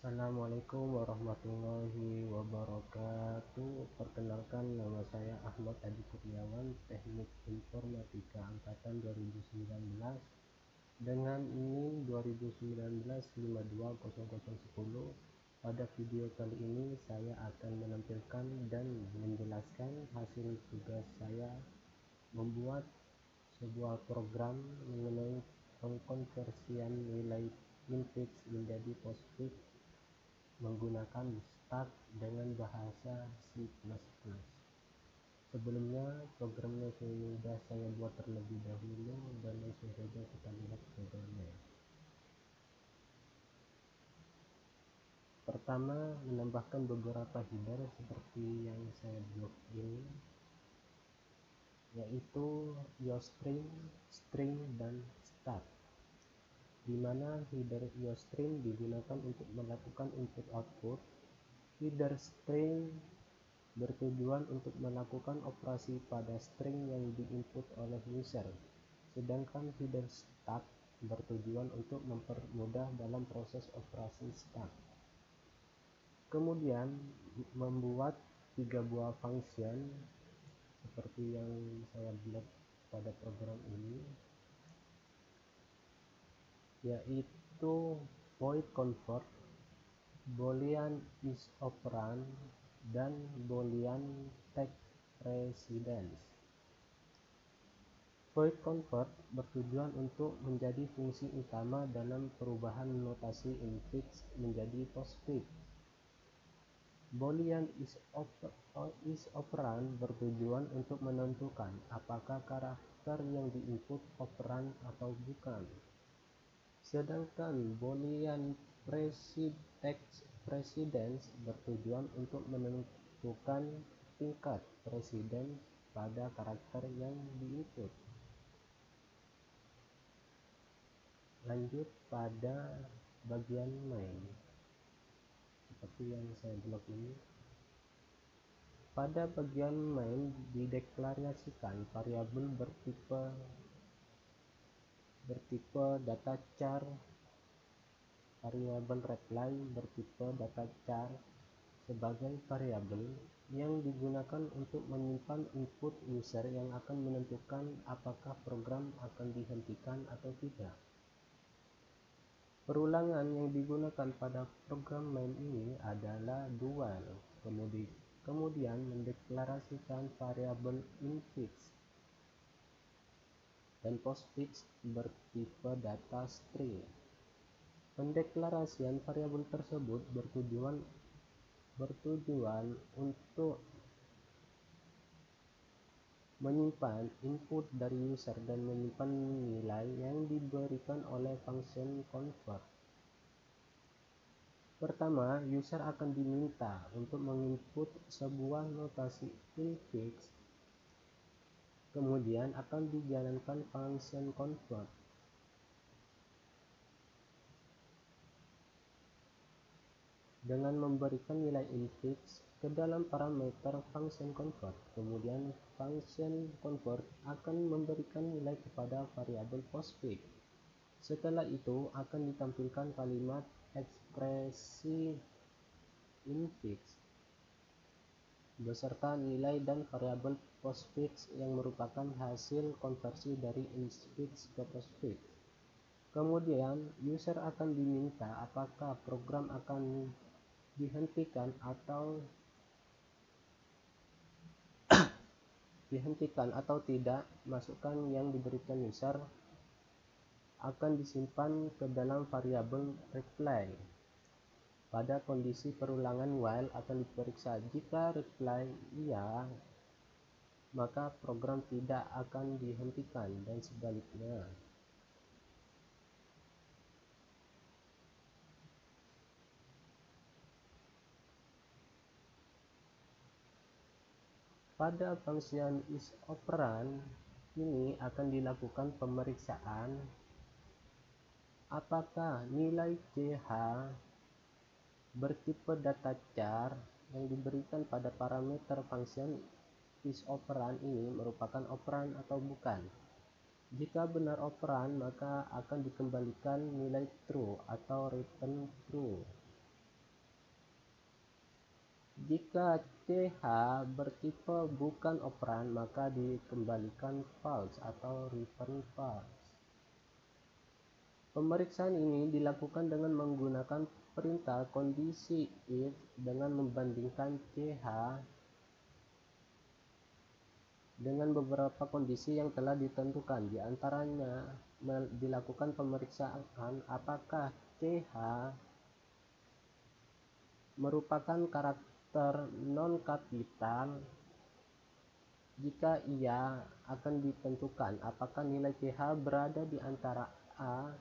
Assalamualaikum warahmatullahi wabarakatuh. Perkenalkan, nama saya Ahmad Adi Kurniawan, Teknik Informatika Angkatan 2019 dengan NIM 2019-520010. Pada video kali ini saya akan menampilkan dan menjelaskan hasil tugas saya membuat sebuah program mengenai pengkonversian nilai infix menjadi postfix menggunakan Start dengan bahasa C++. Sebelumnya, programnya sudah saya buat terlebih dahulu dan langsung saja kita lihat programnya. Pertama, menambahkan beberapa header seperti yang saya buat ini, yaitu IOStream, string, dan start, di mana header IOStream digunakan untuk melakukan input-output. Header string bertujuan untuk melakukan operasi pada string yang diinput oleh user, sedangkan header start bertujuan untuk mempermudah dalam proses operasi start. Kemudian membuat 3 buah function seperti yang saya buat pada program ini, yaitu void convert, boolean isoperand, dan boolean text precedence. Void convert bertujuan untuk menjadi fungsi utama dalam perubahan notasi infix menjadi postfix. Boolean isoperand bertujuan untuk menentukan apakah karakter yang diinput operand atau bukan. Sedangkan boolean text precedence bertujuan untuk menentukan tingkat presiden pada karakter yang diinput. Lanjut pada bagian main, seperti yang saya blok ini. Pada bagian main dideklarasikan variabel bertipe datachar, variabel reply bertipe datachar sebagai variabel yang digunakan untuk menyimpan input user yang akan menentukan apakah program akan dihentikan atau tidak. Perulangan yang digunakan pada program main ini adalah dual, kemudian mendeklarasikan variabel infix dan postfix bertipe data string. Pendeklarasian variabel tersebut bertujuan untuk menyimpan input dari user dan menyimpan nilai yang diberikan oleh function convert. Pertama, user akan diminta untuk menginput sebuah notasi infix, kemudian akan dijalankan function convert. Dengan memberikan nilai infix ke dalam parameter function convert, kemudian function convert akan memberikan nilai kepada variabel postfix. Setelah itu akan ditampilkan kalimat ekspresi infix beserta nilai dan variabel postfix yang merupakan hasil konversi dari infix ke postfix. Kemudian user akan diminta apakah program akan dihentikan atau tidak. Masukan yang diberikan user akan disimpan ke dalam variabel reply. Pada kondisi perulangan while akan diperiksa. Jika reply iya, maka program tidak akan dihentikan, dan sebaliknya. Pada function isoperand ini akan dilakukan pemeriksaan apakah nilai CH bertipe datachar yang diberikan pada parameter function isoperand ini merupakan operand atau bukan. Jika benar operand, maka akan dikembalikan nilai true atau return true. Jika ch bertipe bukan operan, maka dikembalikan false atau return false. Pemeriksaan ini dilakukan dengan menggunakan perintah kondisi if dengan membandingkan ch dengan beberapa kondisi yang telah ditentukan. Di antaranya dilakukan pemeriksaan apakah ch merupakan karakter non-kapital. Jika iya, akan ditentukan apakah nilai ch berada di antara A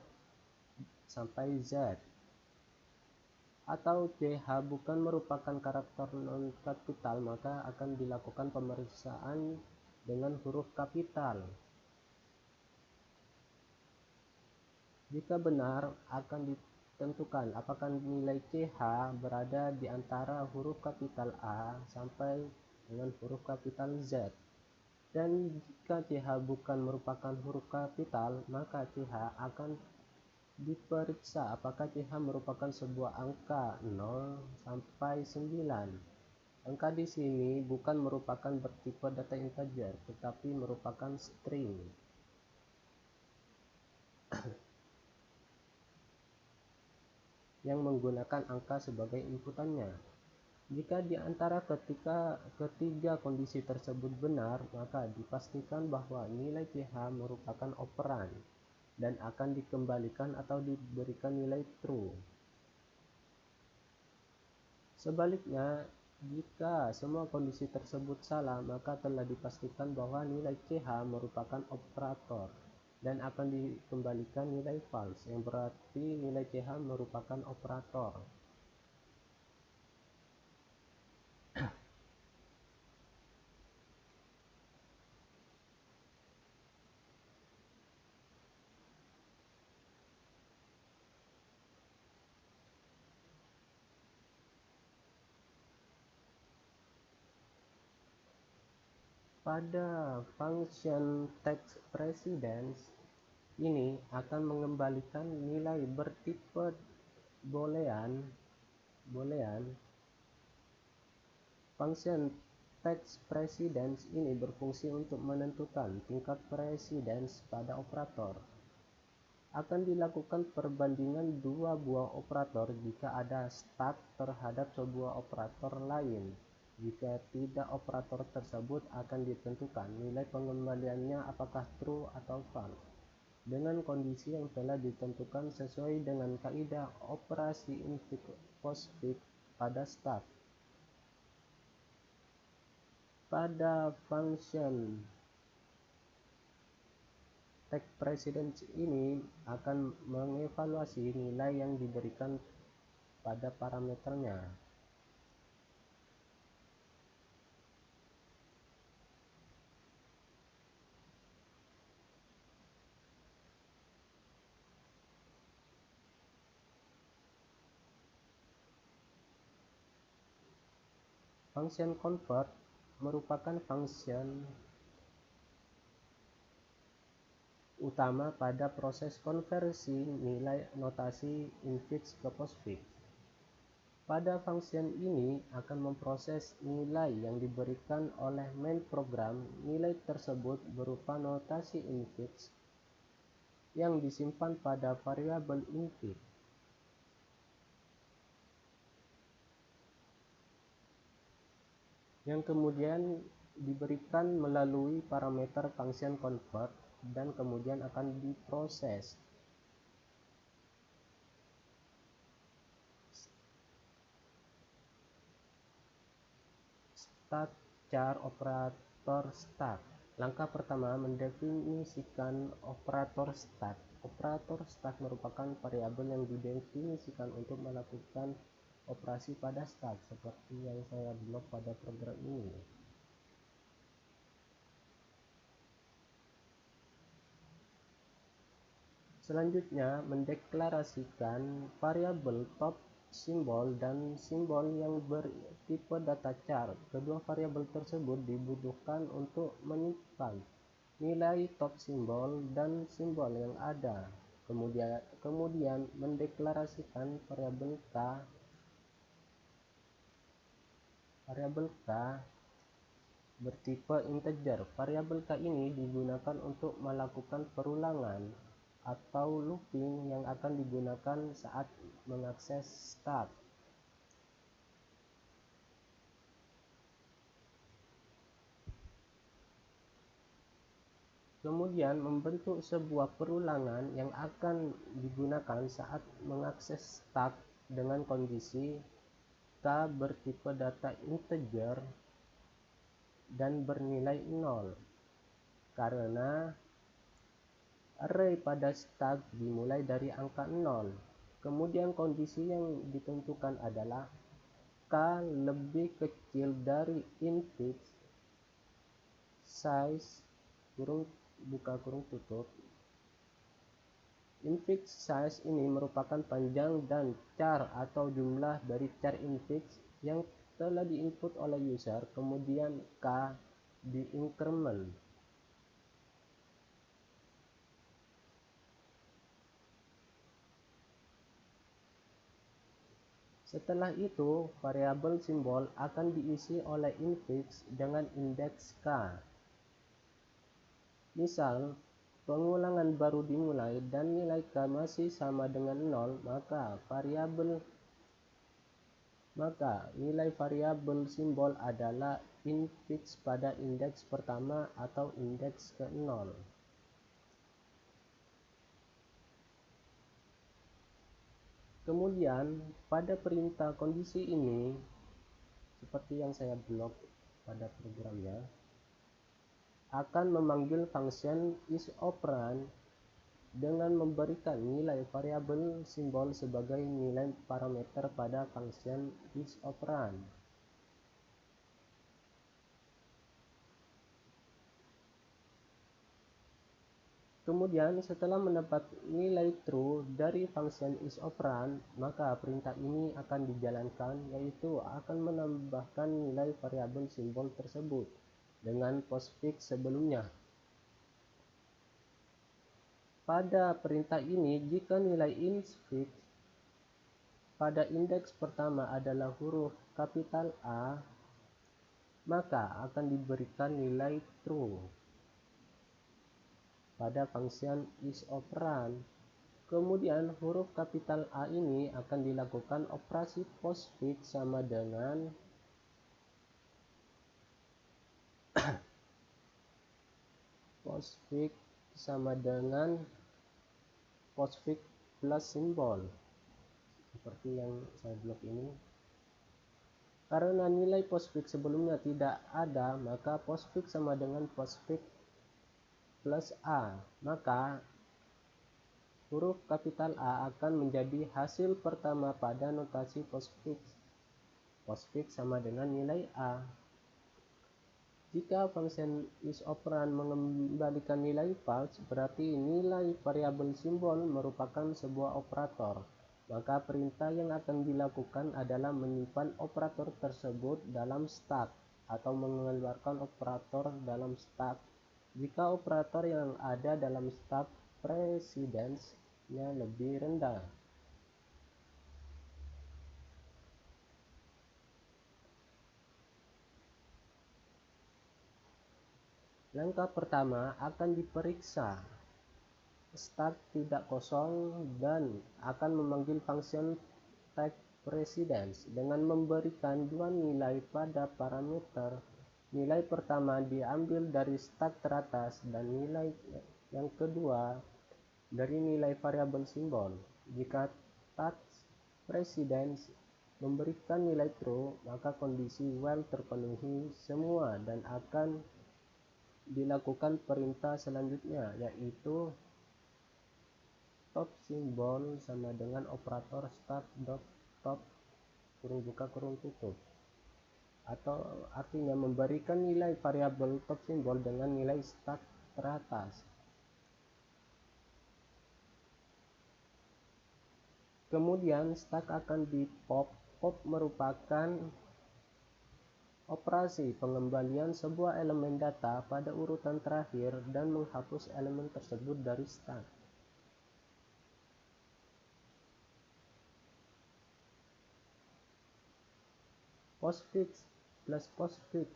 sampai Z, atau ch bukan merupakan karakter non-kapital, maka akan dilakukan pemeriksaan dengan huruf kapital. Jika benar, akan ditentukan apakah nilai ch berada di antara huruf kapital A sampai dengan huruf kapital Z. Dan jika ch bukan merupakan huruf kapital, maka ch akan diperiksa apakah ch merupakan sebuah angka 0 sampai 9. Angka di sini bukan merupakan bertipe data integer, tetapi merupakan string. Yang menggunakan angka sebagai inputannya. Jika di antara ketiga kondisi tersebut benar, maka dipastikan bahwa nilai ch merupakan operan dan akan dikembalikan atau diberikan nilai true. Sebaliknya, jika semua kondisi tersebut salah, maka telah dipastikan bahwa nilai ch merupakan operator dan akan dikembalikan nilai false, yang berarti nilai ch merupakan operator. Pada function text precedence ini akan mengembalikan nilai bertipe boolean. Function text precedence ini berfungsi untuk menentukan tingkat precedence pada operator. Akan dilakukan perbandingan dua buah operator jika ada stack terhadap sebuah operator lain. Jika tidak, operator tersebut akan ditentukan nilai pengembaliannya apakah true atau false dengan kondisi yang telah ditentukan sesuai dengan kaidah operasi infix postfix pada stack. Pada function text precedence ini akan mengevaluasi nilai yang diberikan pada parameternya. Function convert merupakan function utama pada proses konversi nilai notasi infix ke postfix. Pada function ini akan memproses nilai yang diberikan oleh main program. Nilai tersebut berupa notasi infix yang disimpan pada variabel infix. Yang kemudian diberikan melalui parameter function convert dan kemudian akan diproses. Stack char operator stack. Langkah pertama, mendefinisikan operator stack. Operator stack merupakan variabel yang didefinisikan untuk melakukan operasi pada stack, seperti yang saya blok pada program ini. Selanjutnya, mendeklarasikan variabel top simbol dan simbol yang bertipe data char. Kedua variabel tersebut dibutuhkan untuk menyimpan nilai top simbol dan simbol yang ada. Kemudian mendeklarasikan variabel k Variabel k bertipe integer. Variabel k ini digunakan untuk melakukan perulangan atau looping yang akan digunakan saat mengakses stack. Kemudian membentuk sebuah perulangan yang akan digunakan saat mengakses stack dengan kondisi k bertipe data integer dan bernilai 0, karena array pada stack dimulai dari angka 0. Kemudian kondisi yang ditentukan adalah k lebih kecil dari infix size kurung buka kurung tutup. Infix size ini merupakan panjang dan char atau jumlah dari char infix yang telah diinput oleh user, kemudian k diincrement. Setelah itu, variabel simbol akan diisi oleh infix dengan indeks k. Misal, pengulangan baru dimulai dan nilai k masih sama dengan 0, nilai variabel simbol adalah infix pada indeks pertama atau indeks ke-0. Kemudian, pada perintah kondisi ini, seperti yang saya blok pada programnya, akan memanggil function isOperand dengan memberikan nilai variabel simbol sebagai nilai parameter pada function isOperand. Kemudian setelah mendapat nilai true dari function isOperand, maka perintah ini akan dijalankan, yaitu akan menambahkan nilai variabel simbol tersebut dengan postfix sebelumnya. Pada perintah ini, jika nilai infix pada indeks pertama adalah huruf kapital A, maka akan diberikan nilai true pada function isOperand. Kemudian huruf kapital A ini akan dilakukan operasi postfix sama dengan postfix plus simbol, seperti yang saya blok ini. Karena nilai postfix sebelumnya tidak ada, maka postfix sama dengan postfix plus A, maka huruf kapital A akan menjadi hasil pertama pada notasi postfix. Postfix sama dengan nilai A. Jika function isOperand mengembalikan nilai false, berarti nilai variabel simbol merupakan sebuah operator. Maka perintah yang akan dilakukan adalah menyimpan operator tersebut dalam stack atau mengeluarkan operator dalam stack jika operator yang ada dalam stack precedence-nya lebih rendah. Langkah pertama akan diperiksa stack tidak kosong dan akan memanggil function typePrecedence dengan memberikan dua nilai pada parameter. Nilai pertama diambil dari stack teratas dan nilai yang kedua dari nilai variabel simbol. Jika typePrecedence memberikan nilai true, maka kondisi while terpenuhi semua dan akan dilakukan perintah selanjutnya, yaitu top simbol sama dengan operator start.top kurung buka kurung tutup, atau artinya memberikan nilai variabel top simbol dengan nilai stack teratas. Kemudian stack akan di pop. Pop merupakan operasi pengembalian sebuah elemen data pada urutan terakhir dan menghapus elemen tersebut dari stack. Postfix plus postfix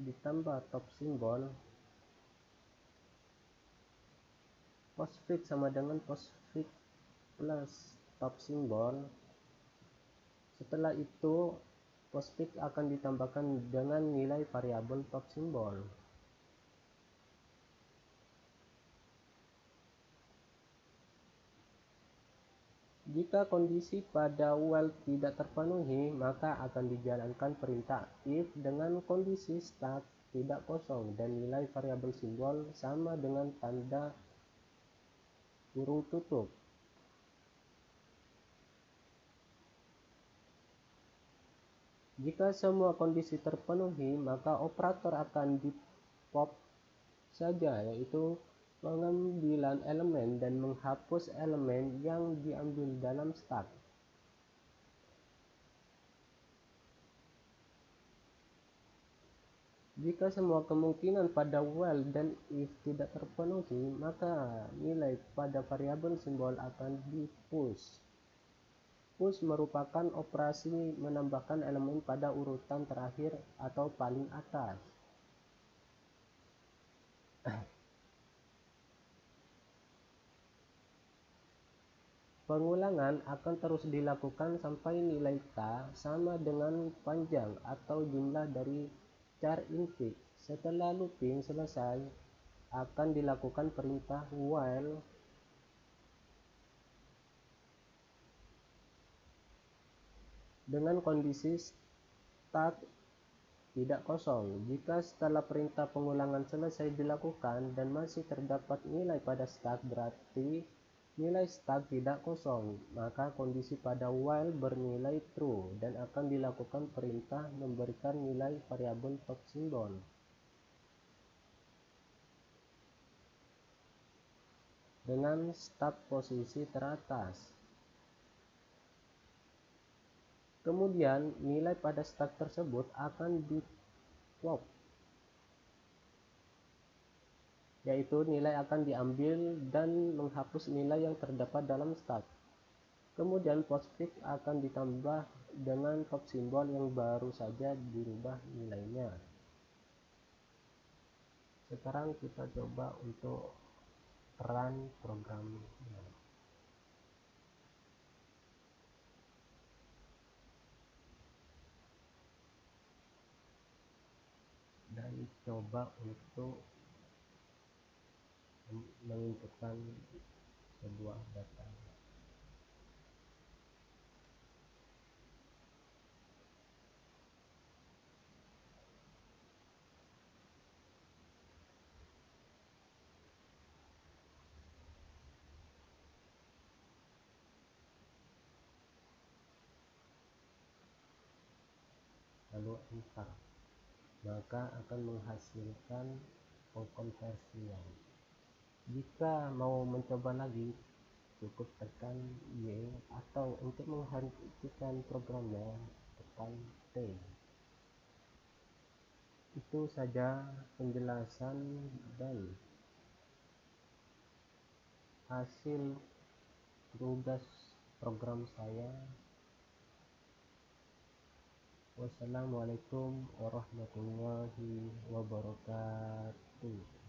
ditambah top simbol. Postfix sama dengan postfix plus top simbol. Setelah itu postfix akan ditambahkan dengan nilai variabel top simbol. Jika kondisi pada while tidak terpenuhi, maka akan dijalankan perintah if dengan kondisi start tidak kosong dan nilai variabel simbol sama dengan tanda kurung tutup. Jika semua kondisi terpenuhi, maka operator akan di pop saja, yaitu pengambilan elemen dan menghapus elemen yang diambil dalam start. Jika semua kemungkinan pada while dan if tidak terpenuhi, maka nilai pada variabel simbol akan di push. Push merupakan operasi menambahkan elemen pada urutan terakhir atau paling atas. Pengulangan akan terus dilakukan sampai nilai K sama dengan panjang atau jumlah dari char infix. Setelah looping selesai, akan dilakukan perintah while dengan kondisi start tidak kosong. Jika setelah perintah pengulangan selesai dilakukan dan masih terdapat nilai pada start, berarti nilai start tidak kosong, maka kondisi pada while bernilai true dan akan dilakukan perintah memberikan nilai variabel top simbol. Dengan start posisi teratas. Kemudian nilai pada start tersebut akan di plop, yaitu nilai akan diambil dan menghapus nilai yang terdapat dalam start. Kemudian postfix akan ditambah dengan top simbol yang baru saja dirubah nilainya. Sekarang kita coba untuk run programnya. Dan coba untuk menginputkan sebuah data. Lalu enter, maka akan menghasilkan pengkonversian. Jika mau mencoba lagi, cukup tekan Y, atau untuk menghentikan programnya tekan T. Itu saja penjelasan dan hasil tugas program saya. Wassalamualaikum warahmatullahi wabarakatuh.